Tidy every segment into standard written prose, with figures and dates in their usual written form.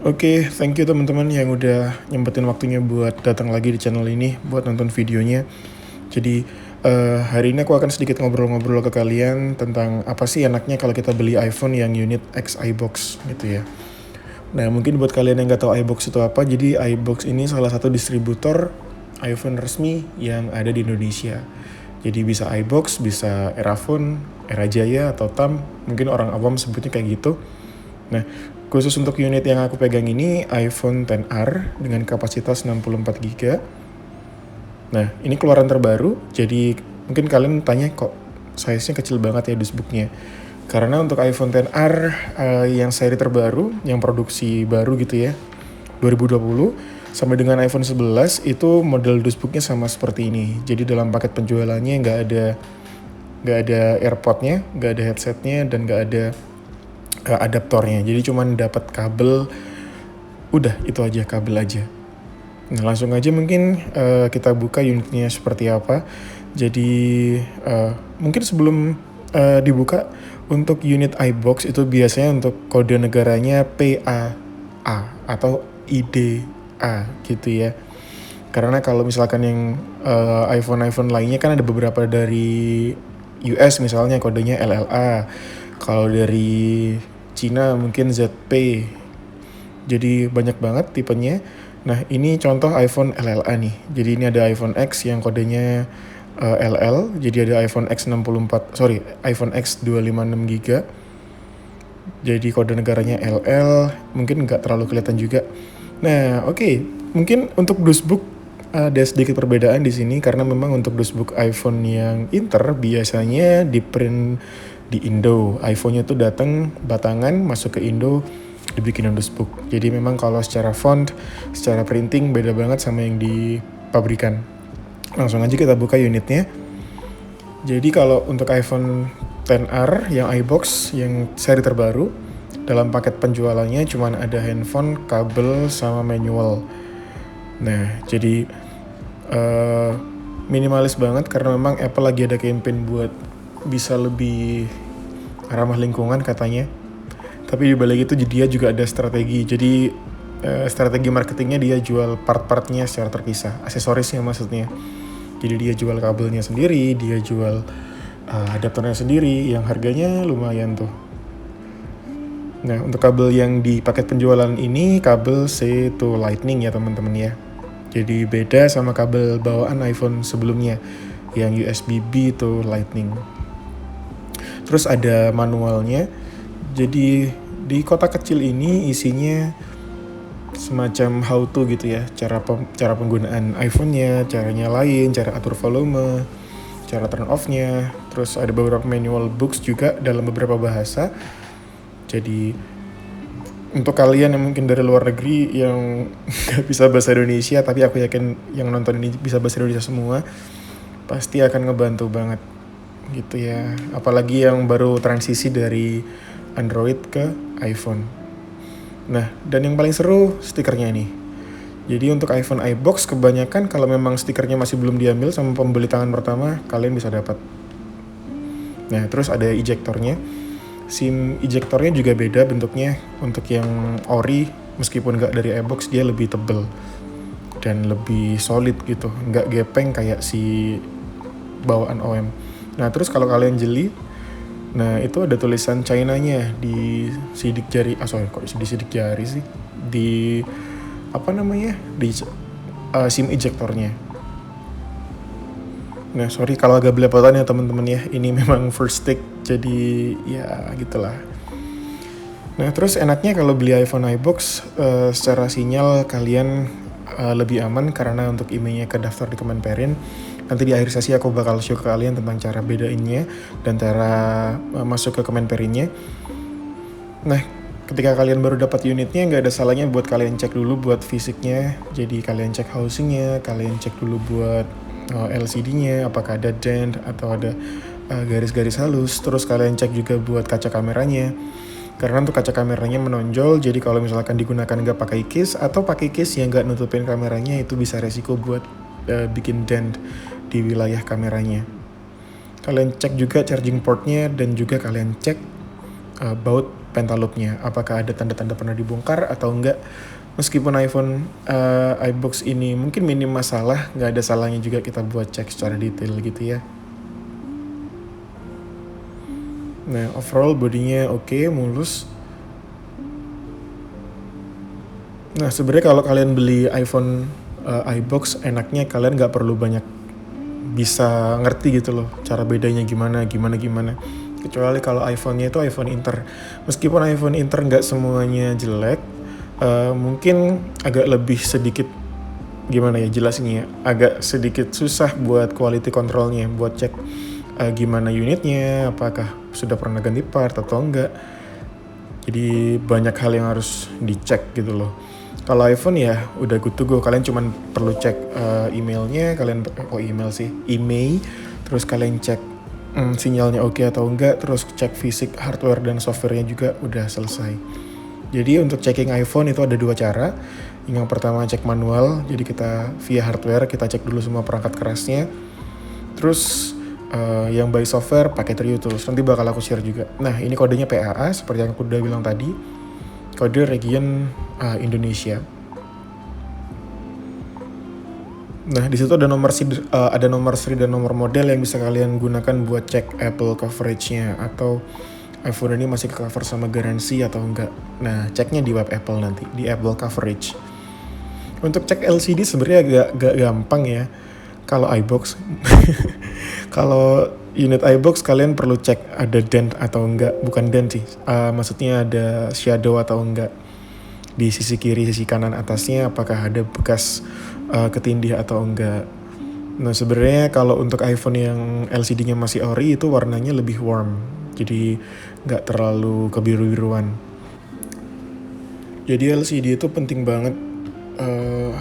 Oke, thank you teman-teman yang udah nyempetin waktunya buat datang lagi di channel ini, buat nonton videonya. Jadi, hari ini aku akan sedikit ngobrol-ngobrol ke kalian tentang apa sih enaknya kalau kita beli iPhone yang unit X iBox gitu ya. Nah, mungkin buat kalian yang nggak tahu iBox itu apa, jadi iBox ini salah satu distributor iPhone resmi yang ada di Indonesia. Jadi bisa iBox, bisa Erafone, Erajaya, atau TAM, mungkin orang awam sebutnya kayak gitu. Nah, khusus untuk unit yang aku pegang ini iPhone XR dengan kapasitas 64 GB. Nah, ini keluaran terbaru, jadi mungkin kalian tanya kok size-nya kecil banget ya dashboardnya. Karena untuk iPhone XR yang seri terbaru, yang produksi baru gitu ya, 2020, sampai dengan iPhone 11 itu model dashboardnya sama seperti ini. Jadi dalam paket penjualannya nggak ada AirPod-nya, nggak ada headset-nya, dan nggak ada adaptornya. Jadi cuman dapat kabel, udah itu aja, kabel aja. Nah, langsung aja mungkin kita buka unitnya seperti apa. Jadi mungkin sebelum dibuka, untuk unit iBox itu biasanya untuk kode negaranya PAA atau IDA gitu ya. Karena kalau misalkan yang iPhone lainnya kan ada beberapa dari US misalnya kodenya LLA. Kalau dari Cina mungkin ZP. Jadi banyak banget tipenya. Nah, ini contoh iPhone LLA nih. Jadi ini ada iPhone X yang kodenya LL. Jadi ada iPhone iPhone X 256 GB. Jadi kode negaranya LL. Mungkin nggak terlalu kelihatan juga. Nah, oke. Mungkin untuk dashboard ada sedikit perbedaan di sini karena memang untuk dashboard iPhone yang Inter biasanya di print di Indo. iPhone-nya tuh datang batangan masuk ke Indo dibikin dashboard. Jadi memang kalau secara font, secara printing beda banget sama yang di pabrikan. Langsung aja kita buka unitnya. Jadi kalau untuk iPhone XR yang iBox yang seri terbaru, dalam paket penjualannya cuma ada handphone, kabel, sama manual. Nah, jadi minimalis banget karena memang Apple lagi ada campaign buat bisa lebih ramah lingkungan katanya. Tapi di balik itu dia juga ada strategi. Jadi strategi marketingnya dia jual part-partnya secara terpisah, aksesorisnya maksudnya. Jadi dia jual kabelnya sendiri, dia jual adaptornya sendiri yang harganya lumayan tuh. Nah, untuk kabel yang di paket penjualan ini kabel C to Lightning ya teman-teman ya. Jadi beda sama kabel bawaan iPhone sebelumnya yang USB-B to Lightning. Terus ada manualnya. Jadi di kotak kecil ini isinya semacam how to gitu ya, cara penggunaan iPhone-nya, cara nyalain, cara atur volume, cara turn off-nya. Terus ada beberapa manual books juga dalam beberapa bahasa. Jadi untuk kalian yang mungkin dari luar negeri yang gak bisa bahasa Indonesia, tapi aku yakin yang nonton ini bisa bahasa Indonesia semua, pasti akan ngebantu banget gitu ya. Apalagi yang baru transisi dari Android ke iPhone. Nah, dan yang paling seru stikernya nih. Jadi untuk iPhone iBox kebanyakan kalau memang stikernya masih belum diambil sama pembeli tangan pertama, kalian bisa dapat. Nah, terus ada ejectornya. SIM ejectornya juga beda bentuknya. Untuk yang ori, meskipun nggak dari iBox, dia lebih tebel dan lebih solid gitu, nggak gepeng kayak si bawaan OM. Nah, terus kalau kalian jeli, nah itu ada tulisan China-nya di sidik jari. Di sidik jari sih? Di apa namanya? Di SIM ejectornya. Nah, sorry kalau agak belepotan ya teman-teman ya. Ini memang first take, jadi ya gitulah. Nah, terus enaknya kalau beli iPhone iBox, secara sinyal kalian lebih aman karena untuk emailnya ke daftar di Kemenperin. Nanti di akhir sesi aku bakal show ke kalian tentang cara bedainnya dan cara masuk ke Kemenperinnya. Nah, ketika kalian baru dapat unitnya, nggak ada salahnya buat kalian cek dulu buat fisiknya. Jadi kalian cek housingnya, kalian cek dulu buat LCD-nya, apakah ada dent atau ada garis-garis halus. Terus kalian cek juga buat kaca kameranya. Karena untuk kaca kameranya menonjol, jadi kalau misalkan digunakan nggak pakai case atau pakai case yang nggak nutupin kameranya, itu bisa resiko buat bikin dent di wilayah kameranya. Kalian cek juga charging portnya dan juga kalian cek baut pentaloopnya, apakah ada tanda-tanda pernah dibongkar atau enggak. Meskipun iPhone iBox ini mungkin minim masalah, nggak ada salahnya juga kita buat cek secara detail gitu ya. Nah, overall bodinya oke, mulus. Nah, sebenarnya kalau kalian beli iPhone iBox, enaknya kalian nggak perlu banyak bisa ngerti gitu loh cara bedanya gimana. Kecuali kalau iPhone-nya itu iPhone Inter. Meskipun iPhone Inter nggak semuanya jelek, mungkin agak lebih sedikit gimana ya jelasinnya, agak sedikit susah buat quality controlnya, buat cek gimana unitnya, apakah sudah pernah ganti part atau enggak. Jadi banyak hal yang harus dicek gitu loh. Kalau iPhone ya udah good to go, kalian cuman perlu cek emailnya, email, terus kalian cek sinyalnya oke atau enggak, terus cek fisik hardware dan softwarenya juga udah selesai. Jadi untuk checking iPhone itu ada 2 cara. Yang pertama cek manual, jadi kita via hardware kita cek dulu semua perangkat kerasnya. Terus yang by software pakai Trio Tools, nanti bakal aku share juga. Nah ini kodenya PAA seperti yang aku udah bilang tadi, kode region Indonesia. Nah di situ ada nomor seri dan nomor model yang bisa kalian gunakan buat cek Apple coverage-nya, atau iPhone ini masih ke cover sama garansi atau enggak. Nah ceknya di web Apple nanti, di Apple coverage. Untuk cek LCD sebenarnya agak gampang ya. Kalau iBox, kalau unit iBox kalian perlu cek ada dent atau enggak, bukan dent sih, maksudnya ada shadow atau enggak di sisi kiri, sisi kanan atasnya, apakah ada bekas ketindih atau enggak. Nah sebenarnya kalau untuk iPhone yang LCD-nya masih ori itu warnanya lebih warm, jadi nggak terlalu kebiru-biruan. Jadi LCD itu penting banget,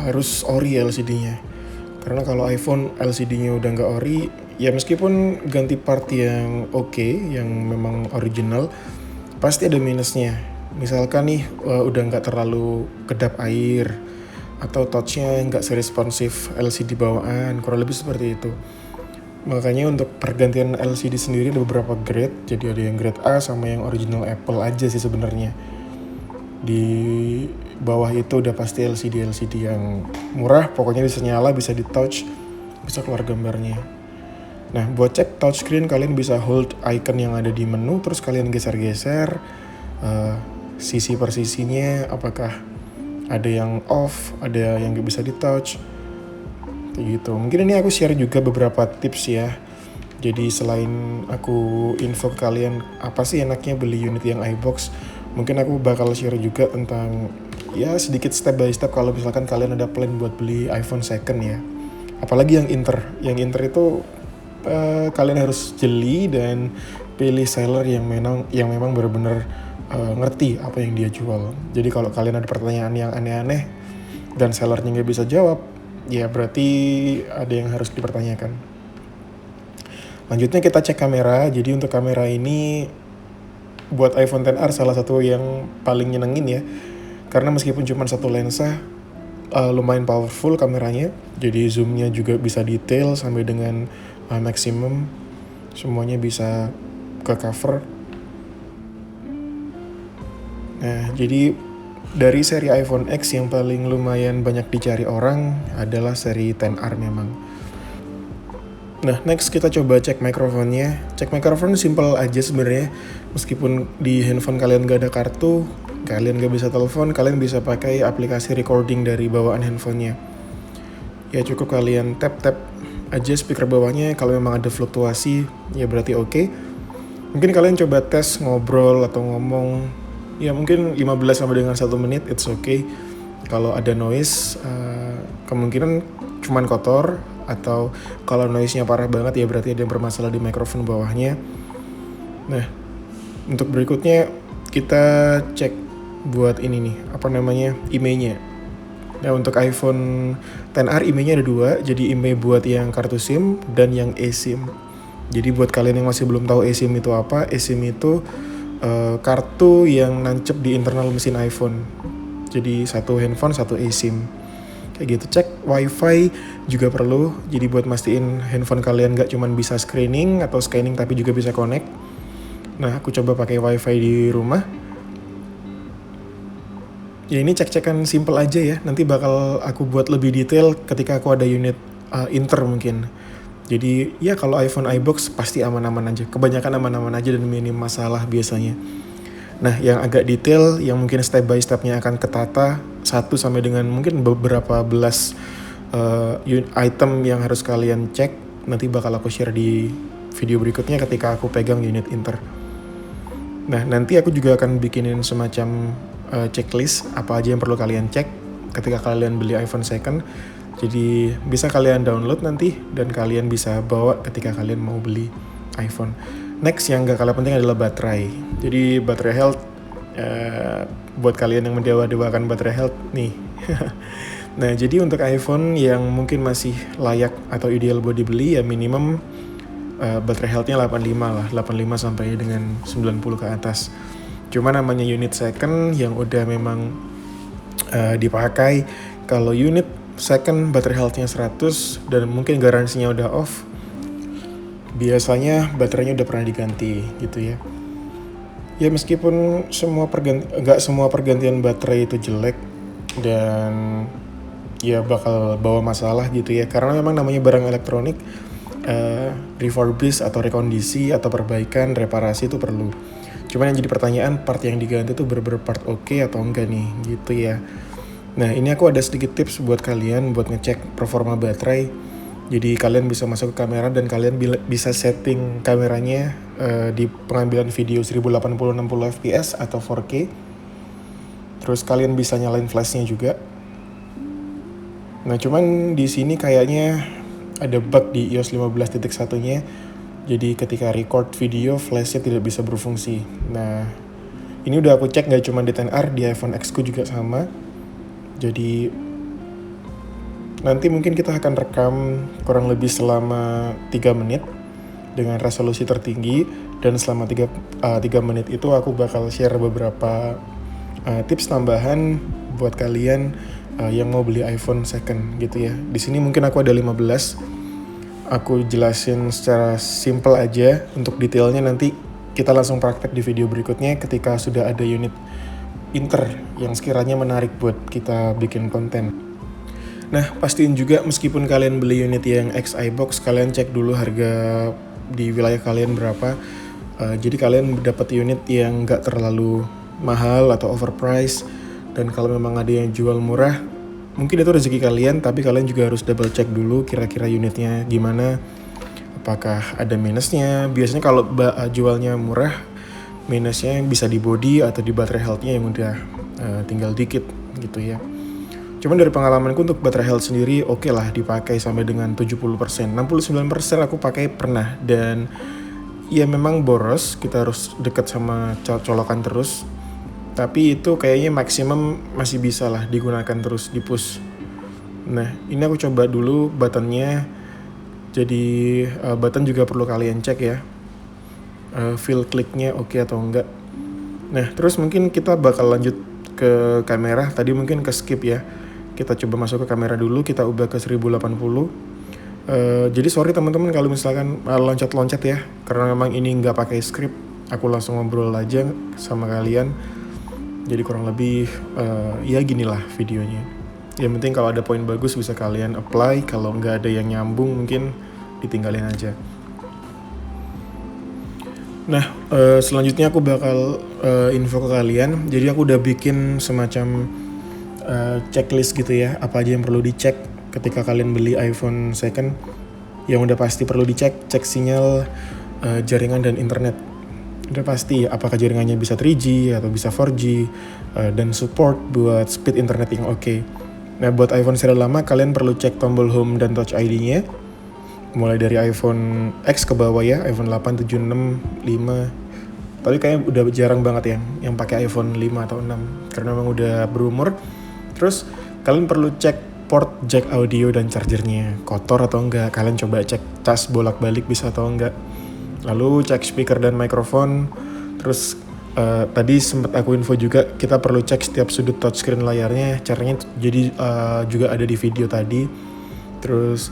harus ori LCD-nya. Karena kalau iPhone LCD-nya udah nggak ori, ya meskipun ganti part yang oke, yang memang original, pasti ada minusnya. Misalkan nih udah nggak terlalu kedap air, atau touch-nya nggak seresponsif LCD bawaan, kurang lebih seperti itu. Makanya untuk pergantian LCD sendiri ada beberapa grade, jadi ada yang grade A sama yang original Apple aja sih sebenarnya. Di bawah itu udah pasti LCD yang murah, pokoknya bisa nyala, bisa di touch, bisa keluar gambarnya. Nah buat cek touchscreen kalian bisa hold icon yang ada di menu, terus kalian geser-geser sisi per sisinya, apakah ada yang off, ada yang gak bisa di touch gitu. Mungkin ini aku share juga beberapa tips ya. Jadi selain aku info ke kalian apa sih enaknya beli unit yang iBox, mungkin aku bakal share juga tentang ya sedikit step by step kalau misalkan kalian ada plan buat beli iPhone second ya. Apalagi yang Inter. Yang Inter itu kalian harus jeli dan pilih seller yang memang benar-benar ngerti apa yang dia jual. Jadi kalau kalian ada pertanyaan yang aneh-aneh dan sellernya nggak bisa jawab, ya berarti ada yang harus dipertanyakan. Lanjutnya kita cek kamera. Jadi untuk kamera ini buat iPhone XR salah satu yang paling nyenengin ya, karena meskipun cuma satu lensa, lumayan powerful kameranya, jadi zoomnya juga bisa detail sampai dengan maksimum, semuanya bisa ke cover. Nah jadi dari seri iPhone X yang paling lumayan banyak dicari orang adalah seri XR memang. Nah next kita coba cek mikrofonnya. Cek mikrofon simple aja sebenarnya. Meskipun di handphone kalian gak ada kartu, kalian gak bisa telepon, kalian bisa pakai aplikasi recording dari bawaan handphonenya. Ya cukup kalian tap aja speaker bawahnya, kalau memang ada fluktuasi ya berarti oke. Mungkin kalian coba tes ngobrol atau ngomong, ya mungkin 15 sampai dengan 1 menit, it's okay. Kalau ada noise, kemungkinan cuman kotor, atau kalau noise-nya parah banget ya berarti ada yang bermasalah di mikrofon bawahnya. Nah, untuk berikutnya kita cek buat ini nih, IMEI-nya. Nah, untuk iPhone XR IMEI-nya ada 2, jadi IMEI buat yang kartu SIM dan yang eSIM. Jadi buat kalian yang masih belum tahu eSIM itu apa, eSIM itu kartu yang nancep di internal mesin iPhone. Jadi satu handphone, satu eSIM. Kayak gitu. Cek wifi juga perlu, jadi buat mastiin handphone kalian gak cuman bisa screening atau scanning tapi juga bisa connect. Nah aku coba pakai wifi di rumah, Ya ini cek-cekan simple aja ya, nanti bakal aku buat lebih detail ketika aku ada unit Inter mungkin. Jadi ya kalau iPhone iBox pasti aman-aman aja, kebanyakan aman-aman aja dan minim masalah biasanya. Nah yang agak detail, yang mungkin step by stepnya akan ketata, 1 sampai dengan mungkin beberapa belas item yang harus kalian cek, nanti bakal aku share di video berikutnya ketika aku pegang unit Inter. Nah nanti aku juga akan bikinin semacam checklist apa aja yang perlu kalian cek ketika kalian beli iPhone second. Jadi bisa kalian download nanti dan kalian bisa bawa ketika kalian mau beli iPhone. Next yang gak kalah penting adalah baterai. Jadi baterai health, buat kalian yang mendewa-dewakan baterai health nih. Nah jadi untuk iPhone yang mungkin masih layak atau ideal buat dibeli ya minimum baterai health-nya 85 lah, 85 sampai dengan 90 ke atas. Cuma namanya unit second yang udah memang dipakai, kalau unit second baterai health-nya 100 dan mungkin garansinya udah off, biasanya baterainya udah pernah diganti gitu ya. Ya meskipun nggak semua pergantian baterai itu jelek dan ya bakal bawa masalah gitu ya, karena memang namanya barang elektronik, refurbish atau rekondisi atau perbaikan, reparasi itu perlu. Cuman yang jadi pertanyaan, part yang diganti tuh bener-bener part oke atau enggak nih gitu ya. Nah ini aku ada sedikit tips buat kalian buat ngecek performa baterai. Jadi kalian bisa masuk ke kamera dan kalian bisa setting kameranya di pengambilan video 1080-60 fps atau 4K. Terus kalian bisa nyalain flashnya juga. Nah cuman di sini kayaknya ada bug di iOS 15.1-nya. Jadi ketika record video, flashnya tidak bisa berfungsi. Nah ini udah aku cek gak cuma di XR, di iPhone X ku juga sama. Jadi nanti mungkin kita akan rekam kurang lebih selama 3 menit dengan resolusi tertinggi. Dan selama 3 menit itu aku bakal share beberapa tips tambahan buat kalian yang mau beli iPhone second gitu ya. Di sini mungkin aku ada 15. Aku jelasin secara simple aja, untuk detailnya nanti kita langsung praktek di video berikutnya ketika sudah ada unit Inter yang sekiranya menarik buat kita bikin konten. Nah pastiin juga meskipun kalian beli unit yang X iBox, kalian cek dulu harga di wilayah kalian berapa. Jadi kalian dapat unit yang gak terlalu mahal atau overpriced. Dan kalau memang ada yang jual murah, mungkin itu rezeki kalian, tapi kalian juga harus double check dulu kira-kira unitnya gimana, apakah ada minusnya. Biasanya kalau jualnya murah, minusnya bisa di body atau di baterai health-nya yang udah tinggal dikit gitu ya. Cuman dari pengalamanku untuk baterai health sendiri oke lah dipakai sampai dengan 70%. 69% aku pakai pernah, dan ya memang boros, kita harus deket sama colokan terus. Tapi itu kayaknya maksimum masih bisa lah digunakan terus, di push. Nah ini aku coba dulu buttonnya. Jadi button juga perlu kalian cek ya, feel kliknya oke atau enggak. Nah terus mungkin kita bakal lanjut ke kamera. Tadi mungkin ke skip ya. Kita coba masuk ke kamera dulu, kita ubah ke 1080. Jadi sorry teman-teman kalau misalkan loncat-loncat ya, karena memang ini nggak pakai script. Aku langsung ngobrol aja sama kalian. Jadi kurang lebih ya ginilah videonya. Yang penting kalau ada poin bagus bisa kalian apply, kalau nggak ada yang nyambung mungkin ditinggalin aja. Nah selanjutnya aku bakal info ke kalian. Jadi aku udah bikin semacam checklist gitu ya, apa aja yang perlu dicek ketika kalian beli iPhone second. Yang udah pasti perlu dicek, cek sinyal, jaringan dan internet. Udah pasti apakah jaringannya bisa 3G atau bisa 4G, dan support buat speed internet yang oke. Nah buat iPhone seri lama kalian perlu cek tombol home dan touch ID-nya, mulai dari iPhone X ke bawah ya, iPhone 8, 7, 6, 5. Tapi kayaknya udah jarang banget yang pakai iPhone 5 atau 6 karena memang udah berumur. Terus kalian perlu cek port jack audio dan chargernya kotor atau enggak. Kalian coba cek cas bolak-balik bisa atau enggak. Lalu cek speaker dan mikrofon. Terus tadi sempat aku info juga, kita perlu cek setiap sudut touchscreen layarnya. Caranya jadi juga ada di video tadi. Terus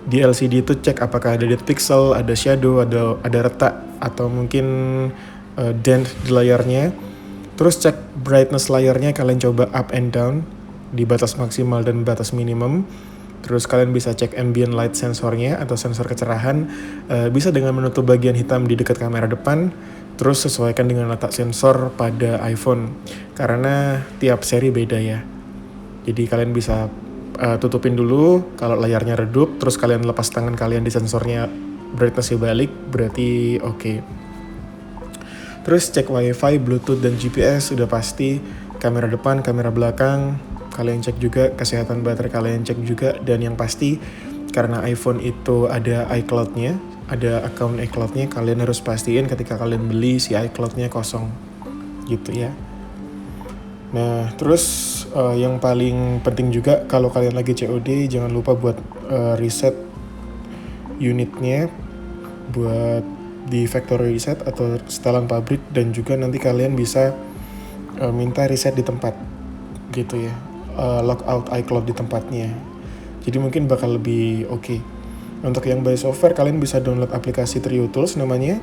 di LCD itu cek apakah ada dead pixel, ada shadow, ada retak atau mungkin dent di layarnya. Terus cek brightness layarnya, kalian coba up and down di batas maksimal dan batas minimum. Terus kalian bisa cek ambient light sensornya atau sensor kecerahan, bisa dengan menutup bagian hitam di dekat kamera depan. Terus sesuaikan dengan letak sensor pada iPhone, karena tiap seri beda ya. Jadi kalian bisa tutupin dulu kalau layarnya redup, terus kalian lepas tangan kalian di sensornya, brightness-nya balik, berarti oke. Terus cek wifi, bluetooth, dan GPS udah pasti. Kamera depan, kamera belakang, kalian cek juga. Kesehatan baterai kalian cek juga. Dan yang pasti, karena iPhone itu ada iCloud-nya, ada account iCloud-nya, kalian harus pastiin ketika kalian beli si iCloud-nya kosong gitu ya. Nah, terus yang paling penting juga kalau kalian lagi COD, jangan lupa buat reset unitnya, buat di factory reset atau setelan pabrik, dan juga nanti kalian bisa minta reset di tempat gitu ya, lockout iCloud di tempatnya. Jadi mungkin bakal lebih oke. Untuk yang by software, kalian bisa download aplikasi Trio Tools namanya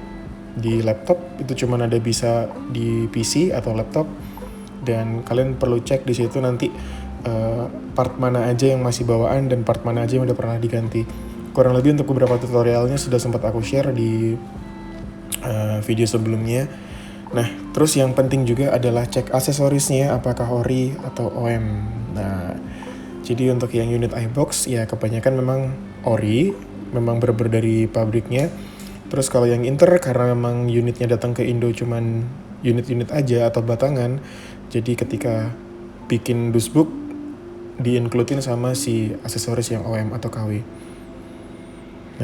di laptop, itu cuman ada bisa di PC atau laptop, dan kalian perlu cek di situ nanti part mana aja yang masih bawaan dan part mana aja yang udah pernah diganti. Kurang lebih untuk beberapa tutorialnya sudah sempat aku share di video sebelumnya. Nah, terus yang penting juga adalah cek aksesorisnya apakah ori atau OM. Nah, jadi untuk yang unit iBox ya kebanyakan memang ori, memang bener-bener dari pabriknya. Terus kalau yang Inter karena memang unitnya datang ke Indo cuman unit-unit aja atau batangan, jadi ketika bikin dusbook di-includein sama si aksesoris yang OM atau KW.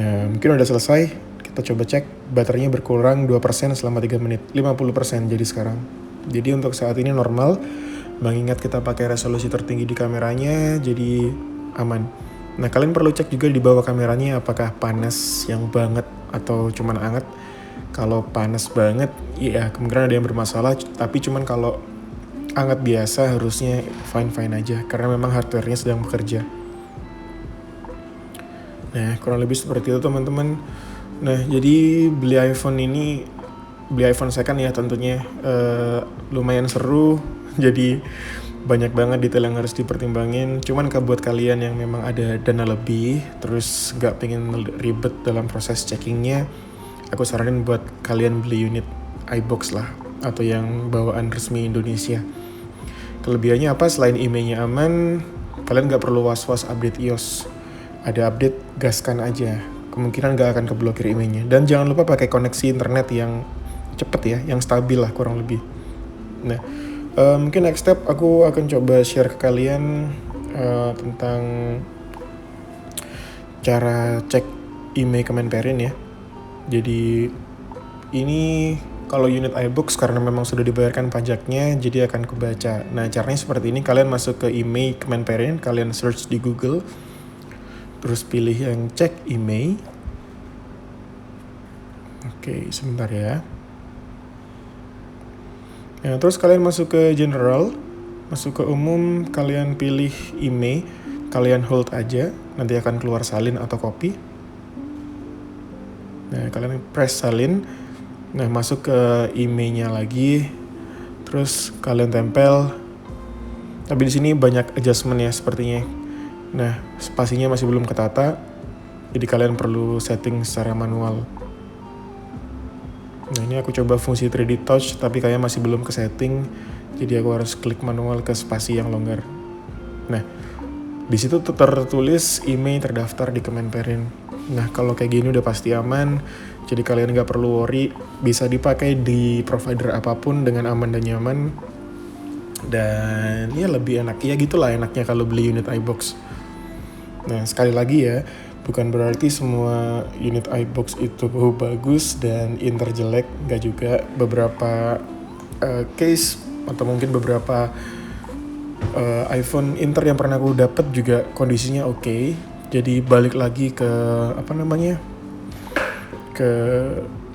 Nah, mungkin udah selesai. Kita coba cek, baterainya berkurang 2% selama 3 menit, 50% jadi sekarang. Jadi untuk saat ini normal, mengingat kita pakai resolusi tertinggi di kameranya, jadi aman. Nah, kalian perlu cek juga di bawah kameranya apakah panas yang banget atau cuman anget. Kalau panas banget, ya kemungkinan ada yang bermasalah, tapi cuman kalau anget biasa harusnya fine-fine aja, karena memang hardware-nya sedang bekerja. Nah, kurang lebih seperti itu teman-teman. Nah, jadi beli iPhone second ya tentunya lumayan seru. Jadi banyak banget detail yang harus dipertimbangin. Cuman buat kalian yang memang ada dana lebih, terus gak pengen ribet dalam proses checkingnya, aku saranin buat kalian beli unit iBox lah, atau yang bawaan resmi Indonesia. Kelebihannya apa? Selain emailnya aman, kalian gak perlu was-was update iOS. Ada update, gaskan aja. Kemungkinan gak akan keblokir emailnya. Dan jangan lupa pakai koneksi internet yang cepet ya, yang stabil lah kurang lebih. Nah, mungkin next step aku akan coba share ke kalian tentang cara cek email Kemenperin ya. Jadi ini kalau unit iBox karena memang sudah dibayarkan pajaknya, jadi akan kebaca. Nah, caranya seperti ini, kalian masuk ke email Kemenperin, kalian search di Google, terus pilih yang cek email. Oke, sebentar ya. Nah, terus kalian masuk ke general, masuk ke umum, kalian pilih email, kalian hold aja, nanti akan keluar salin atau copy. Nah, kalian press salin, nah masuk ke emailnya lagi, terus kalian tempel. Tapi di sini banyak adjustment ya sepertinya. Nah, spasinya masih belum ketata, jadi kalian perlu setting secara manual. Nah, ini aku coba fungsi 3D Touch, tapi kayaknya masih belum ke setting, jadi aku harus klik manual ke spasi yang longgar. Nah, di situ tertulis email terdaftar di Kemenperin. Nah, kalau kayak gini udah pasti aman, jadi kalian nggak perlu worry, bisa dipakai di provider apapun dengan aman dan nyaman. Dan ya lebih enak, ya gitulah enaknya kalau beli unit iBox. Nah, sekali lagi ya, bukan berarti semua unit iBox itu bagus dan Inter jelek, nggak juga. Beberapa case atau mungkin beberapa iPhone Inter yang pernah aku dapat juga kondisinya oke. Jadi balik lagi ke ke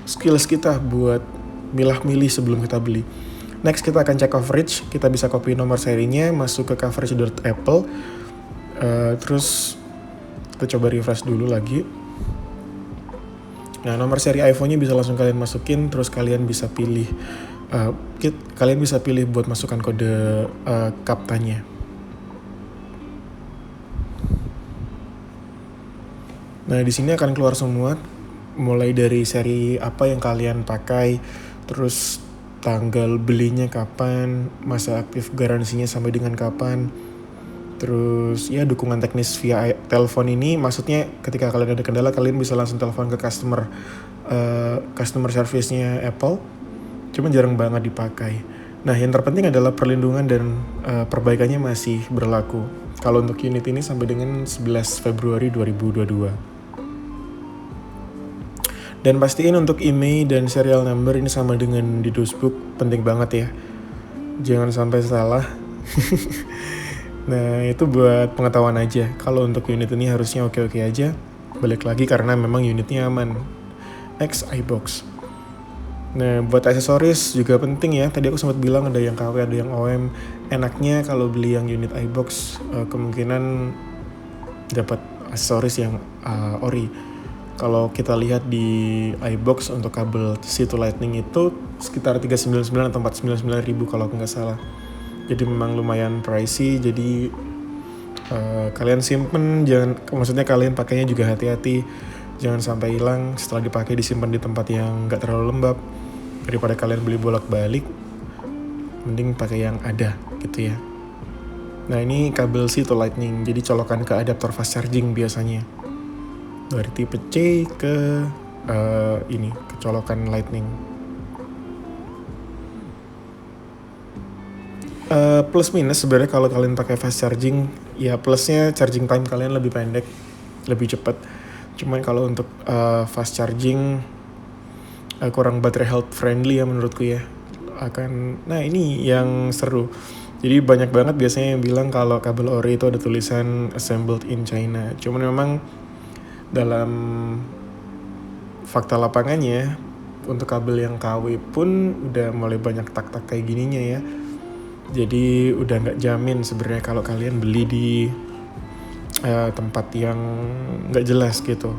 skills kita buat milah-milih sebelum kita beli. Next kita akan cek coverage, kita bisa copy nomor serinya, masuk ke coverage.apple, terus kita coba refresh dulu lagi. Nah, nomor seri iPhone-nya bisa langsung kalian masukin, terus kalian bisa pilih kalian bisa pilih buat masukkan kode kaptanya. Nah, di sini akan keluar semua, mulai dari seri apa yang kalian pakai, terus tanggal belinya kapan, masa aktif garansinya sampai dengan kapan, terus ya dukungan teknis via telepon ini, maksudnya ketika kalian ada kendala kalian bisa langsung telepon ke customer service-nya Apple, cuman jarang banget dipakai. Nah, yang terpenting adalah perlindungan dan perbaikannya masih berlaku. Kalau untuk unit ini sampai dengan 11 Februari 2022. Dan pastiin untuk IMEI dan serial number ini sama dengan di dosbook, penting banget ya. Jangan sampai salah. Nah, itu buat pengetahuan aja. Kalau untuk unit ini harusnya oke-oke aja. Balik lagi karena memang unitnya aman. Next, iBox. Nah, buat aksesoris juga penting ya. Tadi aku sempat bilang ada yang KW, ada yang OM. Enaknya kalau beli yang unit iBox, kemungkinan dapat aksesoris yang ori. Kalau kita lihat di iBox untuk kabel C to Lightning itu sekitar 399 atau 499 ribu kalau aku nggak salah. Jadi memang lumayan pricey, jadi kalian simpen, maksudnya kalian pakainya juga hati-hati. Jangan sampai hilang, setelah dipakai disimpan di tempat yang nggak terlalu lembab. Daripada kalian beli bolak-balik, mending pakai yang ada gitu ya. Nah, ini kabel C to Lightning, jadi colokan ke adaptor fast charging biasanya. Dari tipe C ke colokan Lightning. Plus minus sebenarnya kalau kalian pakai fast charging, ya plusnya charging time kalian lebih pendek, lebih cepat. Cuman kalau untuk fast charging kurang baterai health friendly ya menurutku ya. Nah ini yang seru. Jadi banyak banget biasanya yang bilang kalau kabel ori itu ada tulisan assembled in China. Cuman memang dalam fakta lapangannya untuk kabel yang KW pun udah mulai banyak tak-tak kayak gininya ya. Jadi udah nggak jamin sebenarnya kalau kalian beli di tempat yang nggak jelas gitu.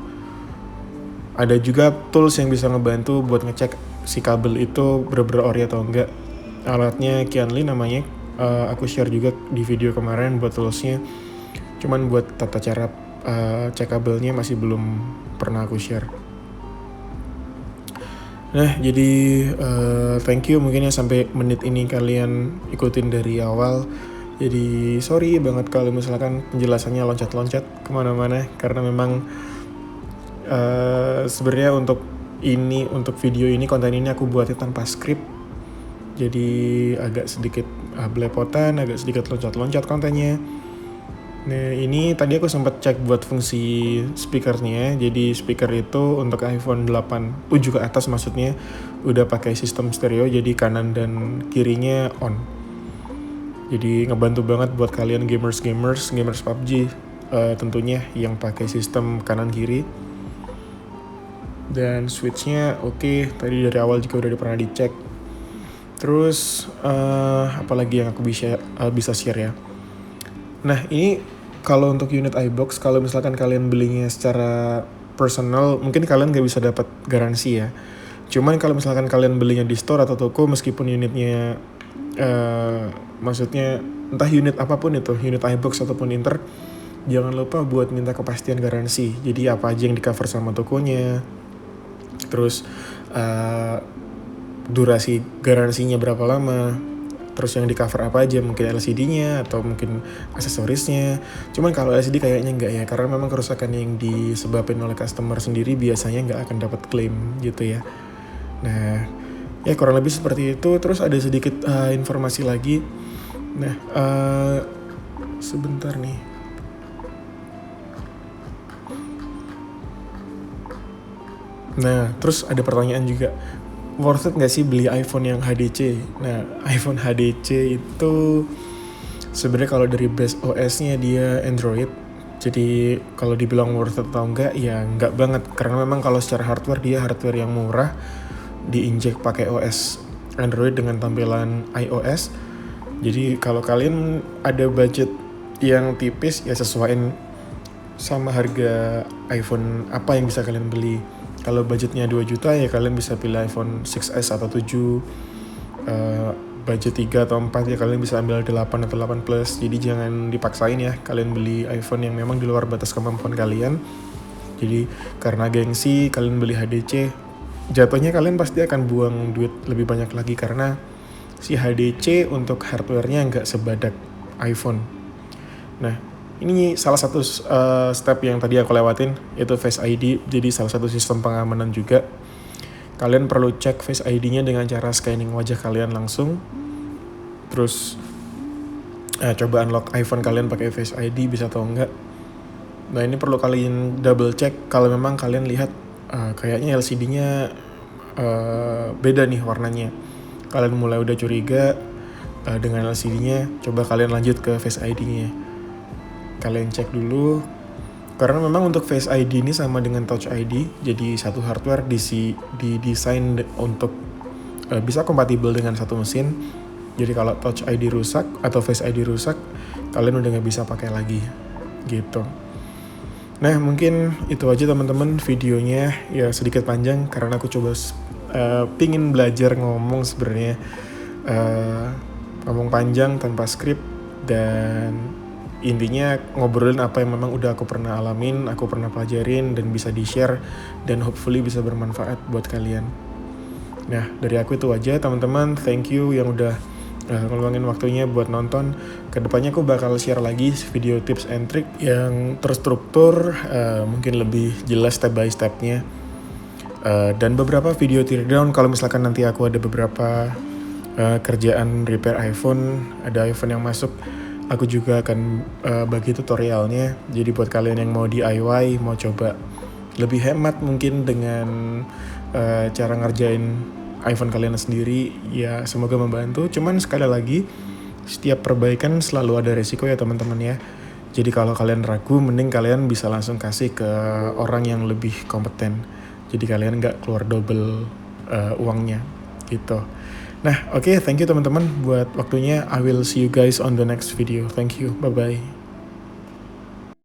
Ada juga tools yang bisa ngebantu buat ngecek si kabel itu bener-bener ori atau enggak. Alatnya Qianli namanya, aku share juga di video kemarin buat toolsnya. Cuman buat tata cara cek kabelnya masih belum pernah aku share. Nah, jadi thank you mungkin ya sampai menit ini kalian ikutin dari awal. Jadi sorry banget kalau misalkan penjelasannya loncat-loncat kemana-mana, karena memang sebenarnya untuk video ini, konten ini aku buatnya tanpa skrip. Jadi agak sedikit belepotan, agak sedikit loncat-loncat kontennya. Nah, ini tadi aku sempat cek buat fungsi speakernya. Jadi speaker itu untuk iPhone 8 ke atas maksudnya udah pakai sistem stereo, jadi kanan dan kirinya on. Jadi ngebantu banget buat kalian gamers PUBG tentunya yang pakai sistem kanan kiri. Dan switchnya oke, tadi dari awal juga udah pernah dicek. Terus apalagi yang aku bisa share ya. Nah, ini kalau untuk unit iBox, kalau misalkan kalian belinya secara personal, mungkin kalian gak bisa dapat garansi ya. Cuman kalau misalkan kalian belinya di store atau toko, meskipun unitnya, maksudnya entah unit apapun itu, unit iBox ataupun Inter, jangan lupa buat minta kepastian garansi. Jadi apa aja yang di cover sama tokonya, terus durasi garansinya berapa lama, terus yang di cover apa aja, mungkin LCD-nya atau mungkin aksesorisnya. Cuman kalau LCD kayaknya enggak ya, karena memang kerusakan yang disebabkan oleh customer sendiri biasanya nggak akan dapat klaim gitu ya. Nah, ya kurang lebih seperti itu. Terus ada sedikit informasi lagi. Nah, sebentar nih. Nah, terus ada pertanyaan juga, worth it nggak sih beli iPhone yang HDC? Nah, iPhone HDC itu sebenarnya kalau dari base OS-nya dia Android. Jadi kalau dibilang worth it atau enggak, ya enggak banget. Karena memang kalau secara hardware dia hardware yang murah, diinjek pakai OS Android dengan tampilan iOS. Jadi kalau kalian ada budget yang tipis, ya sesuaiin sama harga iPhone apa yang bisa kalian beli. Kalau budgetnya 2 juta ya kalian bisa pilih iPhone 6s atau 7 budget 3 atau 4 ya kalian bisa ambil 8 atau 8 plus. Jadi jangan dipaksain ya kalian beli iPhone yang memang di luar batas kemampuan kalian. Jadi karena gengsi kalian beli HDC, jatuhnya kalian pasti akan buang duit lebih banyak lagi karena si HDC untuk hardware-nya nggak sebadak iPhone. Nah, ini salah satu step yang tadi aku lewatin, yaitu Face ID. Jadi salah satu sistem pengamanan juga. Kalian perlu cek Face ID-nya dengan cara scanning wajah kalian langsung. Terus coba unlock iPhone kalian pakai Face ID, bisa atau enggak. Nah, ini perlu kalian double check kalau memang kalian lihat kayaknya LCD-nya beda nih warnanya. Kalian mulai udah curiga dengan LCD-nya, coba kalian lanjut ke Face ID-nya. Kalian cek dulu, karena memang untuk Face ID ini sama dengan Touch ID, jadi satu hardware didesain untuk bisa kompatibel dengan satu mesin. Jadi kalau Touch ID rusak atau Face ID rusak, kalian udah nggak bisa pakai lagi, gitu. Nah, mungkin itu aja teman-teman videonya, ya sedikit panjang karena aku coba pingin belajar ngomong sebenarnya, ngomong panjang tanpa skrip, dan intinya ngobrolin apa yang memang udah aku pernah alamin, aku pernah pelajarin dan bisa di-share dan hopefully bisa bermanfaat buat kalian. Nah, dari aku itu aja teman-teman, thank you yang udah ngeluangin waktunya buat nonton. Kedepannya aku bakal share lagi video tips and trick yang terstruktur, mungkin lebih jelas step by stepnya, dan beberapa video teardown kalau misalkan nanti aku ada beberapa kerjaan repair iPhone, ada iPhone yang masuk, aku juga akan bagi tutorialnya. Jadi buat kalian yang mau DIY, mau coba lebih hemat mungkin dengan cara ngerjain iPhone kalian sendiri, ya semoga membantu. Cuman sekali lagi, setiap perbaikan selalu ada resiko ya teman-teman ya. Jadi kalau kalian ragu, mending kalian bisa langsung kasih ke orang yang lebih kompeten. Jadi kalian nggak keluar double uangnya gitu. Nah, oke, thank you teman-teman buat waktunya. I will see you guys on the next video. Thank you, bye-bye.